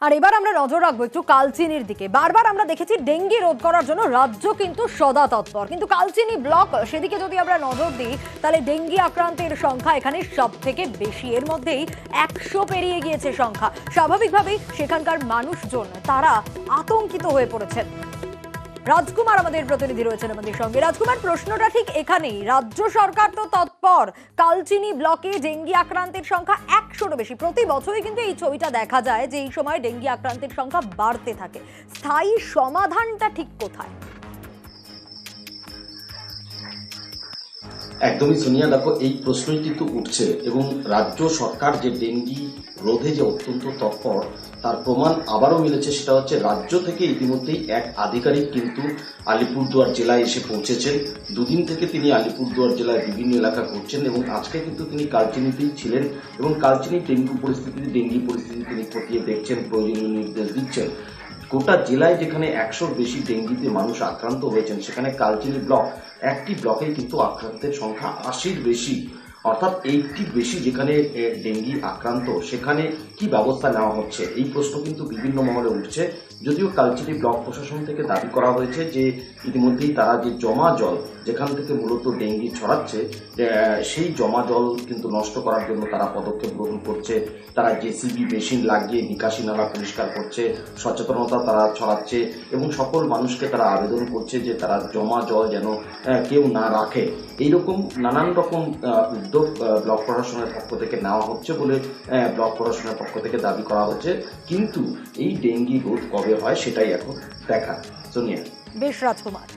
আর এবার আমরা নজর রাখবো একটু কালচিনির দিকে। বারবার আমরা দেখেছি ডেঙ্গি রোধ করার জন্য রাজ্য কিন্তু সদা তৎপর, কিন্তু কালচিনি ব্লক সেদিকে যদি আমরা নজর দিই তাহলে ডেঙ্গি আক্রান্তের সংখ্যা এখানে সব থেকে বেশি। এর মধ্যেই 100 পেরিয়ে গিয়েছে সংখ্যা। স্বাভাবিকভাবেই সেখানকার মানুষজন তারা আতঙ্কিত হয়ে পড়েছেন। রাজকুমার আমাদের প্রতিনিধি রয়েছেন আমাদের সঙ্গে। রাজকুমার, প্রশ্নটা ঠিক এখানেই, রাজ্য সরকার তো তৎপর, কালচিনি ব্লকে ডেঙ্গি আক্রান্তের সংখ্যা 100-র বেশি। প্রতি বছরই কিন্তু এই ছবিটা দেখা যায় যে এই সময় ডেঙ্গি আক্রান্তের সংখ্যা বাড়তে থাকে। স্থায়ী সমাধানটা ঠিক কোথায়? একদমই সোনিয়া, দেখো এই প্রশ্নই কিন্তু উঠছে এবং রাজ্য সরকার যে ডেঙ্গি রোধে যে অত্যন্ত তৎপর তার প্রমাণ আবারও মিলেছে। সেটা হচ্ছে রাজ্য থেকে ইতিমধ্যেই এক আধিকারিক কিন্তু আলিপুরদুয়ার জেলায় এসে পৌঁছেছেন। দুদিন থেকে তিনি আলিপুরদুয়ার জেলায় বিভিন্ন এলাকা ঘুরছেন এবং আজকে কিন্তু তিনি কালচিনিতেই ছিলেন এবং কালচিনির ডেঙ্গি পরিস্থিতি তিনি খতিয়ে দেখছেন, প্রয়োজনীয় নির্দেশ দিচ্ছেন। গোটা জেলায় যেখানে 100-র বেশি ডেঙ্গিতে মানুষ আক্রান্ত হয়েছেন, সেখানে কালচিনি ব্লক একটি ব্লকে কিন্তু আক্রান্তের সংখ্যা 80-র বেশি, অর্থাৎ 80-র বেশি যেখানে ডেঙ্গি আক্রান্ত, সেখানে কি ব্যবস্থা নেওয়া হচ্ছে এই প্রশ্ন কিন্তু বিভিন্ন মহলে উঠছে। যদিও কালচিনি ব্লক প্রশাসন থেকে দাবি করা হয়েছে যে ইতিমধ্যেই তারা যে জমা জল যেখান থেকে মূলত ডেঙ্গি ছড়াচ্ছে সেই জমা জল কিন্তু নষ্ট করার জন্য তারা পদক্ষেপ গ্রহণ করছে। তারা জেসিবি মেশিন লাগিয়ে নিকাশি নালা পরিষ্কার করছে, সচেতনতা তারা ছড়াচ্ছে এবং সকল মানুষকে তারা আবেদন করছে যে তারা জমা জল যেন কেউ না রাখে। এইরকম নানান রকম উদ্যোগ ব্লক প্রশাসনের পক্ষ থেকে নেওয়া হচ্ছে বলে ব্লক প্রশাসনের পক্ষ থেকে দাবি করা হচ্ছে। কিন্তু এই ডেঙ্গি রোধ কবে হয় সেটাই এখন দেখা। সোনিয়া। বেশ রাজকুমার।